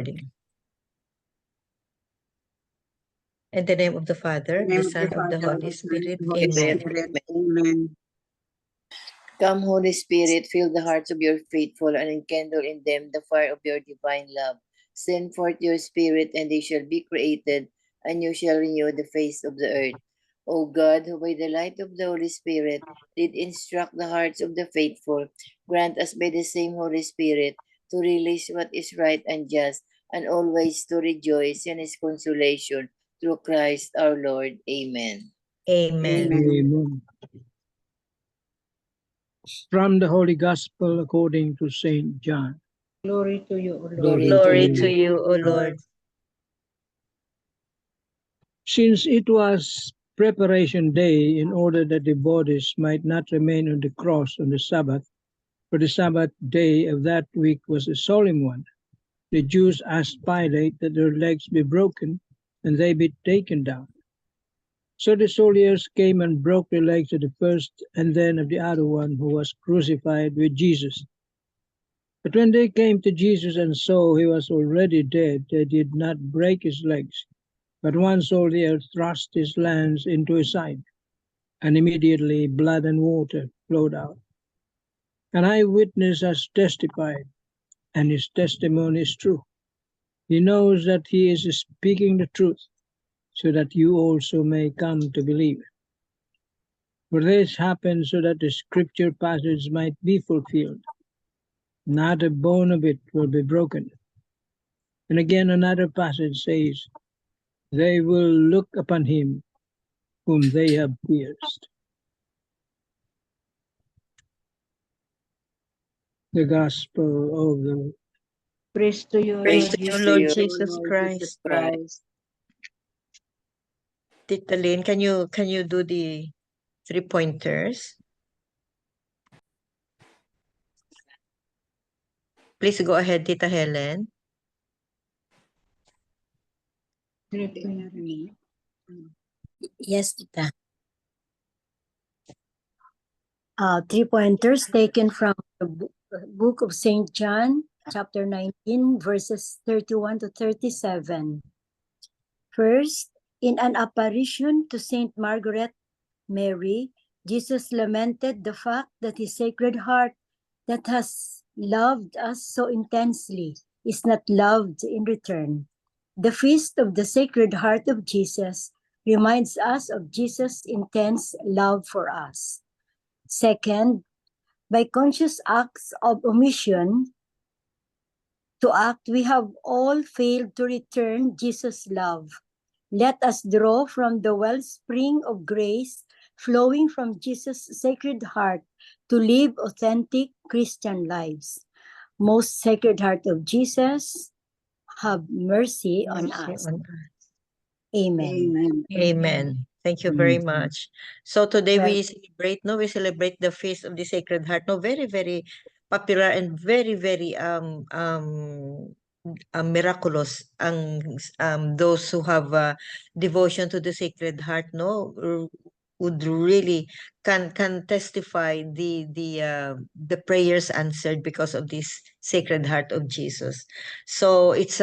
In the name of the Father, the Son, of the Holy Spirit. Amen. Amen. Come, Holy Spirit, fill the hearts of your faithful and enkindle in them the fire of your divine love. Send forth your Spirit, and they shall be created, and you shall renew the face of the earth. O God, who by the light of the Holy Spirit did instruct the hearts of the faithful, grant us by the same Holy Spirit to realize what is right and just, and always to rejoice in his consolation through Christ our Lord. Amen. Amen. Amen. From the Holy Gospel according to Saint John. Glory to you, O Lord. Glory to you, O Lord. Since it was preparation day, in order that the bodies might not remain on the cross on the Sabbath, for the Sabbath day of that week was a solemn one, the Jews asked Pilate that their legs be broken and they be taken down. So the soldiers came and broke the legs of the first and then of the other one who was crucified with Jesus. But when they came to Jesus and saw he was already dead, they did not break his legs. But one soldier thrust his lance into his side, and immediately blood and water flowed out. An eyewitness has testified, and his testimony is true. He knows that he is speaking the truth, so that you also may come to believe. For this happened so that the scripture passage might be fulfilled. Not a bone of it will be broken. And again another passage says, they will look upon him whom they have pierced. The Gospel of the Lord. Praise to you, Praise Lord to you, Jesus. Lord Jesus Christ. Tita Lynn, can you do the 3 pointers? Please go ahead, Tita Helen. Yes, Tita. 3 pointers taken from the book of St. John, chapter 19, verses 31 to 37. First, in an apparition to St. Margaret Mary, Jesus lamented the fact that his Sacred Heart that has loved us so intensely is not loved in return. The feast of the Sacred Heart of Jesus reminds us of Jesus' intense love for us. Second, by conscious acts of omission to act, we have all failed to return Jesus' love. Let us draw from the wellspring of grace flowing from Jesus' Sacred Heart to live authentic Christian lives. Most Sacred Heart of Jesus, have mercy on us. Amen. Amen. Amen. Thank you very much. So today we celebrate the feast of the Sacred Heart. No, very, very popular and very, very miraculous those who have devotion to the Sacred Heart, would really can testify the prayers answered because of this Sacred Heart of Jesus. So it's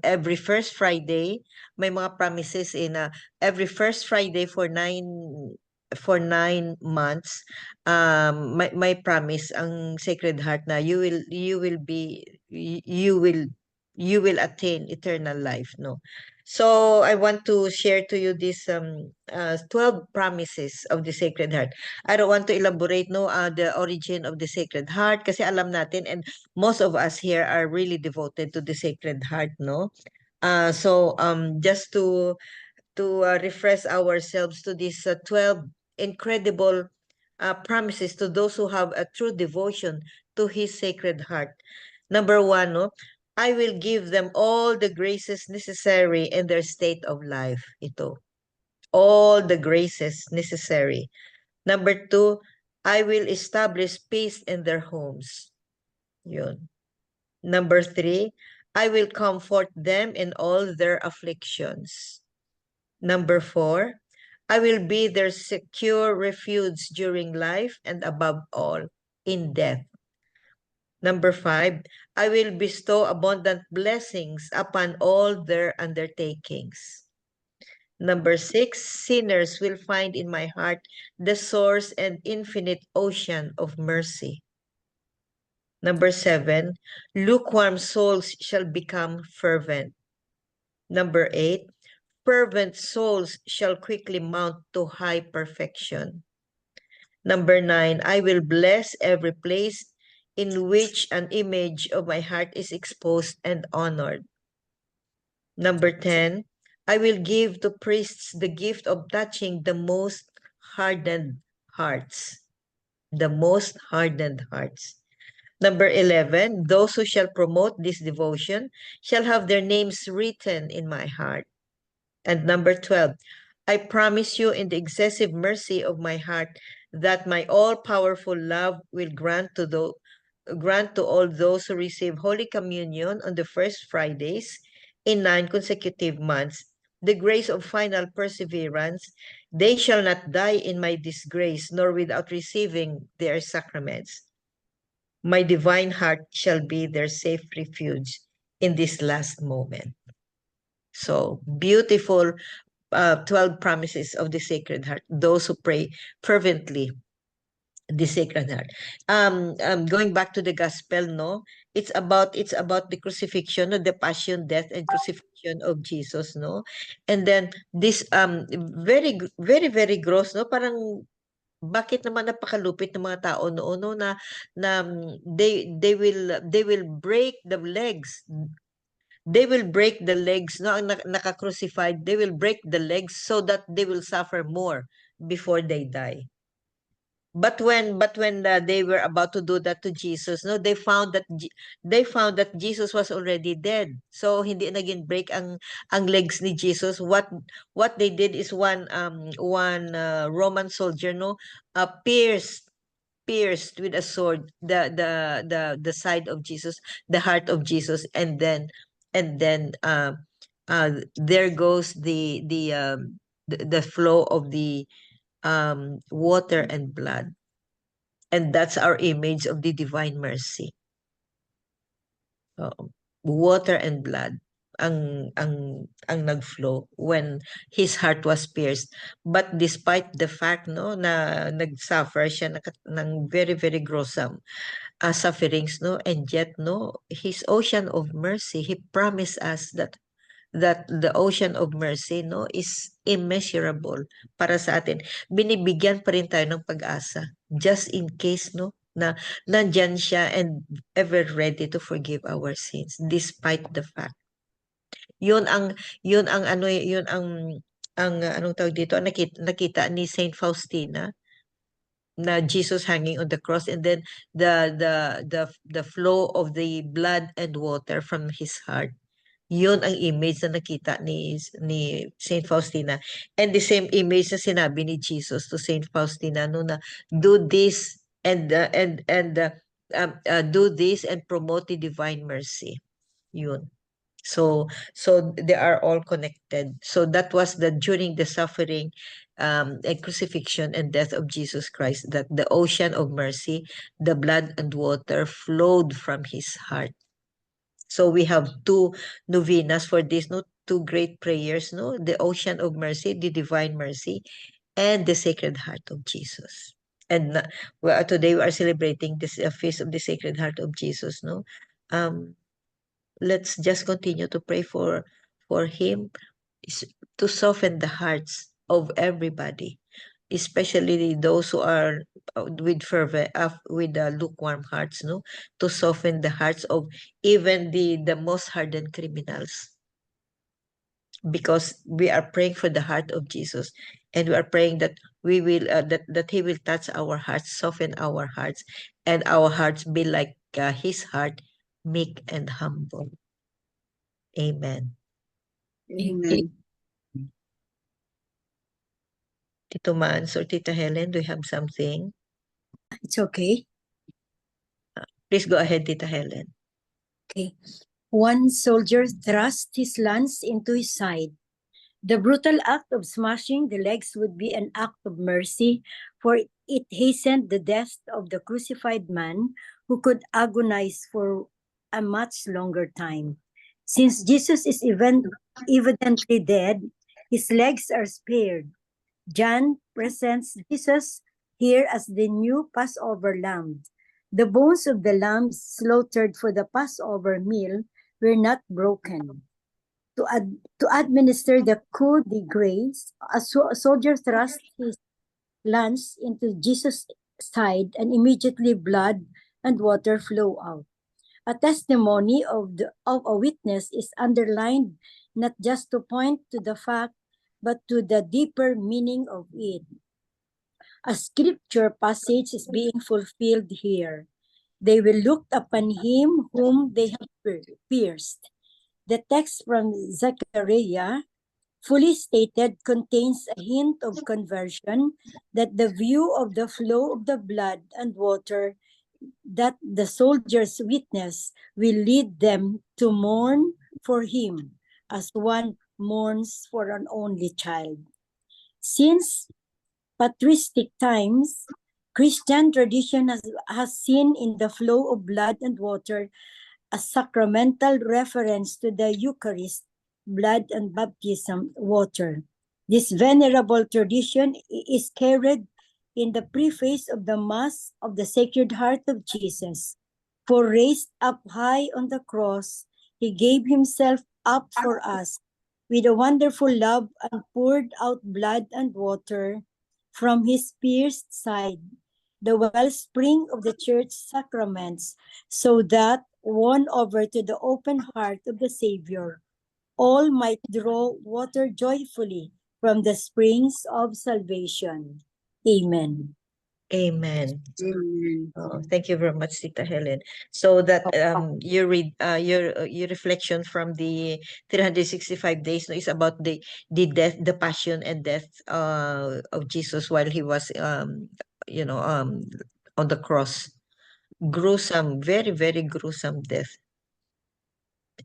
every first Friday may mga promises in every first Friday for 9 months, my promise ang Sacred Heart na you will attain eternal life, no. So I want to share to you this 12 promises of the Sacred Heart. I don't want to elaborate the origin of the Sacred Heart kasi alam natin, and most of us here are really devoted to the Sacred Heart, no. So just to refresh ourselves to these 12 incredible promises to those who have a true devotion to His Sacred Heart. Number 1, no, I will give them all the graces necessary in their state of life. Ito. All the graces necessary. Number 2, I will establish peace in their homes. Yun. Number 3, I will comfort them in all their afflictions. Number 4, I will be their secure refuge during life and above all, in death. Number 5, I will bestow abundant blessings upon all their undertakings. Number 6, sinners will find in my heart the source and infinite ocean of mercy. Number 7, lukewarm souls shall become fervent. Number 8, fervent souls shall quickly mount to high perfection. Number 9, I will bless every place in which an image of my heart is exposed and honored. Number 10, I will give to priests the gift of touching the most hardened hearts. The most hardened hearts. Number 11, those who shall promote this devotion shall have their names written in my heart. And number 12, I promise you in the excessive mercy of my heart that my all-powerful love will grant to all those who receive Holy Communion on the first Fridays in 9 consecutive months the grace of final perseverance. They shall not die in my disgrace, nor without receiving their sacraments. My divine heart shall be their safe refuge in this last moment. So beautiful 12 promises of the Sacred Heart, those who pray fervently the Sacred Heart. Going back to the gospel, no, it's about the crucifixion, no, the passion, death, and crucifixion of Jesus, no, and then this very very gross, no, parang bakit naman napakalupit ng mga tao noon, no, na they will break the legs. They will break the legs, no, ang naka-crucified, they will break the legs so that they will suffer more before they die. But when they were about to do that to Jesus, no, they found that Jesus was already dead. So hindi naging break ang legs ni Jesus. What they did is one Roman soldier, no, pierced with a sword the side of Jesus, the heart of Jesus, and then there goes the flow of the water and blood. And that's our image of the divine mercy. Water and blood ang nagflow when his heart was pierced. But despite the fact, no, na nagsuffer siya ng very very gruesome sufferings, no, and yet, no, his ocean of mercy, he promised us that the ocean of mercy, no, is immeasurable para sa atin. Binibigyan pa rin tayo ng pag-asa just in case, no, na nandyan siya and ever ready to forgive our sins despite the fact. Yun ang anong tawag dito, nakita ni Saint Faustina na Jesus hanging on the cross, and then the flow of the blood and water from his heart. Yun ang image na nakita ni Saint Faustina. And the same image na sinabi ni Jesus to Saint Faustina, no, na do this and do this and promote the divine mercy. Yun. So they are all connected. So that was during the suffering and crucifixion and death of Jesus Christ, that the ocean of mercy, the blood and water flowed from his heart. So we have two novenas for this, no, two great prayers, no, the ocean of mercy, the divine mercy, and the Sacred Heart of Jesus. And today we are celebrating this feast of the Sacred Heart of Jesus, no. Let's just continue to pray for him, to soften the hearts of everybody, especially those who are with fervor, with lukewarm hearts, no, to soften the hearts of even the most hardened criminals, because we are praying for the heart of Jesus, and we are praying that we will that he will touch our hearts, soften our hearts, and our hearts be like his heart, meek and humble. Amen. Amen. Tito Mans or Tita Helen, do you have something? It's okay. Please go ahead, Tita Helen. Okay. One soldier thrust his lance into his side. The brutal act of smashing the legs would be an act of mercy, for it hastened the death of the crucified man who could agonize for a much longer time. Since Jesus is evidently dead, his legs are spared. John presents Jesus here as the new Passover lamb. The bones of the lambs slaughtered for the Passover meal were not broken. To administer the coup de grace, a soldier thrust his lance into Jesus' side, and immediately blood and water flow out. A testimony of a witness is underlined not just to point to the fact, but to the deeper meaning of it. A scripture passage is being fulfilled here. They will look upon him whom they have pierced. The text from Zechariah, fully stated, contains a hint of conversion, that the view of the flow of the blood and water that the soldiers witness will lead them to mourn for him as one mourns for an only child. Since patristic times, Christian tradition has seen in the flow of blood and water a sacramental reference to the Eucharist, blood and baptism, water. This venerable tradition is carried in the preface of the Mass of the Sacred Heart of Jesus. For raised up high on the cross, he gave himself up for us with a wonderful love and poured out blood and water from his pierced side, the wellspring of the church sacraments, so that, won over to the open heart of the Savior, all might draw water joyfully from the springs of salvation. Amen. Amen. Amen. Oh, thank you very much, Tita Helen. So that you read your reflection from the 365 days, no, is about the death, the passion and death of Jesus while he was on the cross. Gruesome, very, very gruesome death.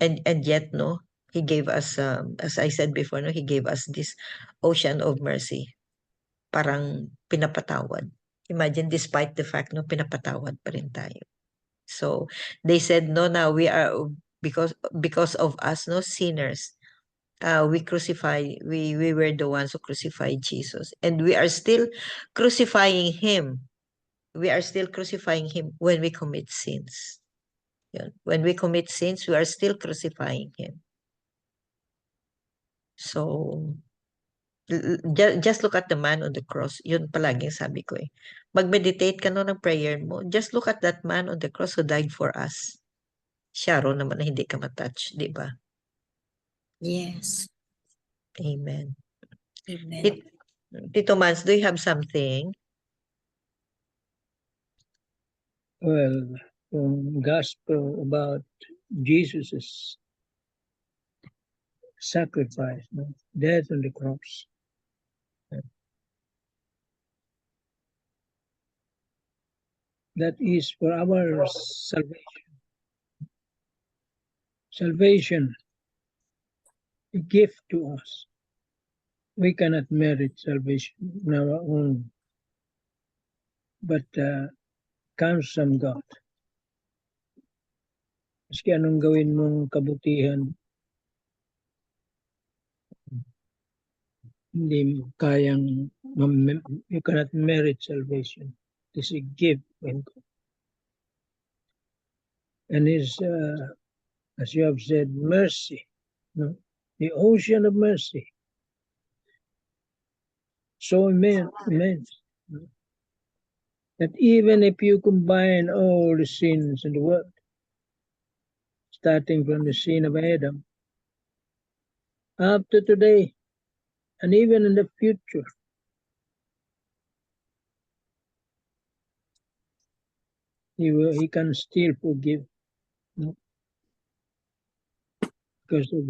And yet, no, he gave us as I said before, no, he gave us this ocean of mercy. Parang pinapatawad. Imagine, despite the fact, no, pinapatawad pa rin tayo. So they said, no, now we are, because of us, no, sinners, we were the ones who crucified Jesus, and we are still crucifying him. We are still crucifying him when we commit sins. Yun. When we commit sins, we are still crucifying him. So just look at the man on the cross. Yun palaging sabi ko eh. Mag-meditate ka no ng prayer mo. Just look at that man on the cross who died for us. Siya ro naman na hindi ka matouch, di ba? Yes. Amen. Amen. Tito Mans, do you have something? Well, gospel about Jesus's sacrifice, no? Death on the cross. That is for our salvation. Salvation, a gift to us. We cannot merit salvation on our own, but comes from God. Maski anong gawin mong kabutihan, hindi mo kayang, you cannot merit salvation. It is a gift from God. And is, as you have said, mercy, no? The ocean of mercy. So immense, no? That even if you combine all the sins in the world, starting from the sin of Adam, up to today, and even in the future, he can still forgive, no? Because of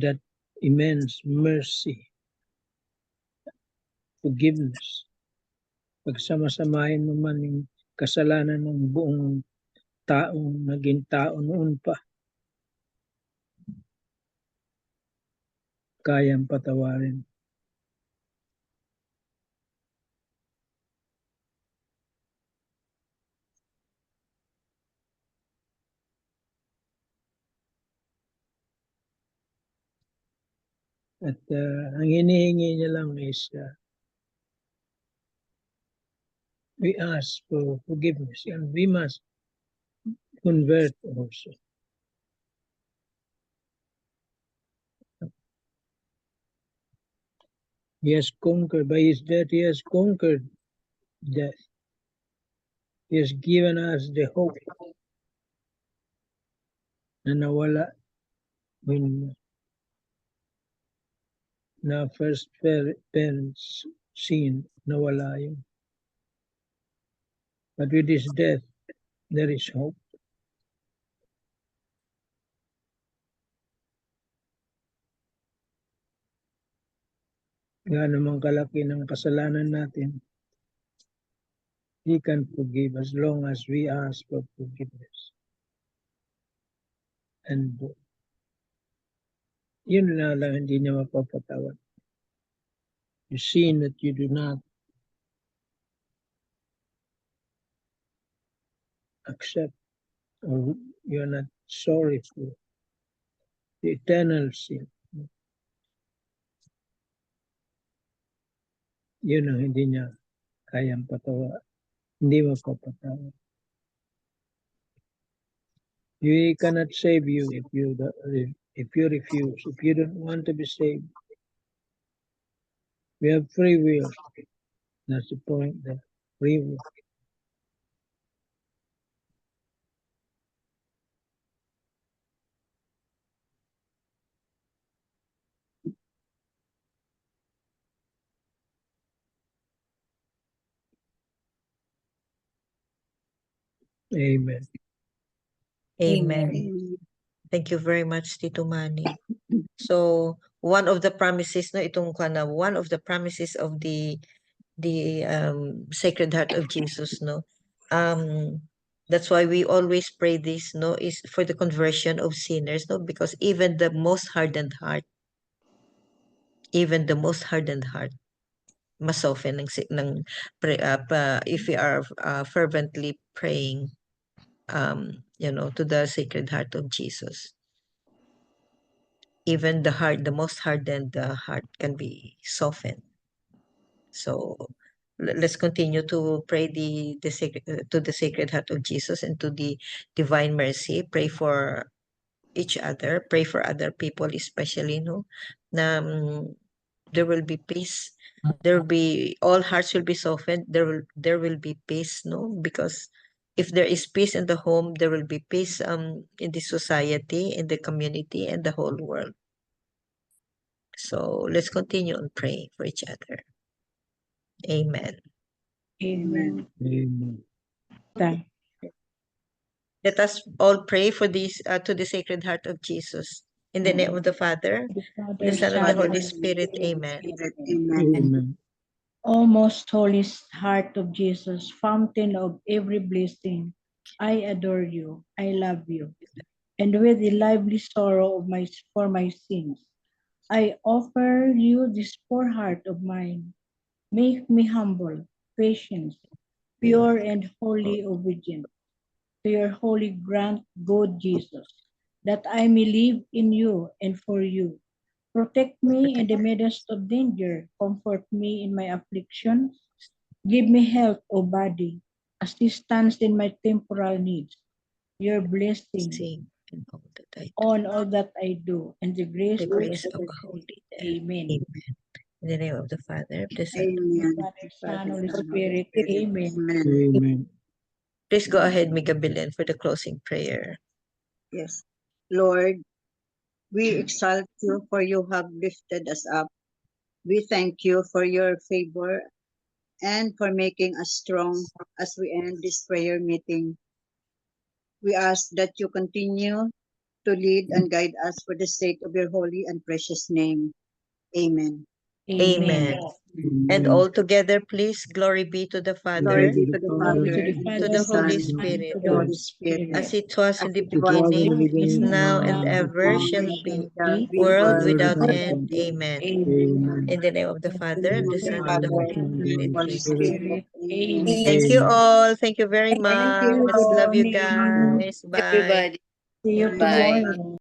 that immense mercy, forgiveness. Pagsama-samahin mo man yung kasalanan ng buong taong naging tao noon pa, kayang patawarin. At ang hinihingi niya lang is we ask for forgiveness and we must convert also. He has conquered, by his death, he has conquered death. He has given us the hope na nawala when na first parents sin, nawala yun. But with his death, there is hope. Gaano man kalaki ng kasalanan natin, He can forgive as long as we ask for forgiveness. And yun na lang hindi niya mapapatawad. You sin that you do not accept or you're not sorry for the eternal sin. Yun ang hindi niya kayang patawa. Hindi mapapatawad. He cannot save you if you refuse, if you don't want to be saved. We have free will. That's the point there. Free will. Amen. Amen. Thank you very much, Tito Manny. So, one of the promises, no, itong one of the promises of the Sacred Heart of Jesus, no, that's why we always pray this, no, is for the conversion of sinners, no, because even the most hardened heart, mas soften if we are fervently praying, to the Sacred Heart of Jesus. Even the most hardened heart can be softened. So let's continue to pray to the Sacred Heart of Jesus and to the Divine Mercy. Pray for each other. Pray for other people, especially, no, na there will be peace. There will be, all hearts will be softened. There will be peace, no, because if there is peace in the home, there will be peace in the society, in the community, and the whole world. So let's continue on praying for each other. Amen. Amen. Amen. Thank Let us all pray for this to the Sacred Heart of Jesus. In the name of the Father, the the Father, Son, and the Son, Holy and Spirit. Holy Amen. Spirit. Amen. O most holy heart of Jesus, fountain of every blessing, I adore you, I love you, and with the lively sorrow for my sins, I offer you this poor heart of mine. Make me humble, patient, pure, and wholly obedient to your holy grant, good Jesus, that I may live in you and for you. Protect me in the midst of danger, comfort me in my afflictions, give me health, O body, assistance in my temporal needs, your blessing Sing and all that I do. on all that I do, and the grace The of grace of the Holy Death. Amen. Amen. In the name of the Father, the Son. Father, Son, Holy Spirit. Amen. Amen. Please go ahead, Mika Belen, for the closing prayer. Yes. Lord, we exalt you for you have lifted us up. We thank you for your favor and for making us strong as we end this prayer meeting. We ask that you continue to lead and guide us for the sake of your holy and precious name. Amen. Amen. And all together, please, glory be to the Glory Father, be to the Glory Father, to the and Father, to the Son, Holy and Spirit, to the Holy Spirit, as it was in the as it was in the beginning, is beginning, now, is and now, ever and shall ever be, shall be, world world without without end. end. Amen. Amen. In the name of the Father, In the the name Son, of the and the Father, Holy and the Spirit. Holy Amen. Spirit. Amen. Thank you all. Thank you very Thank you. much. Good Love you morning. guys. Bye. Everybody, See you bye. tomorrow.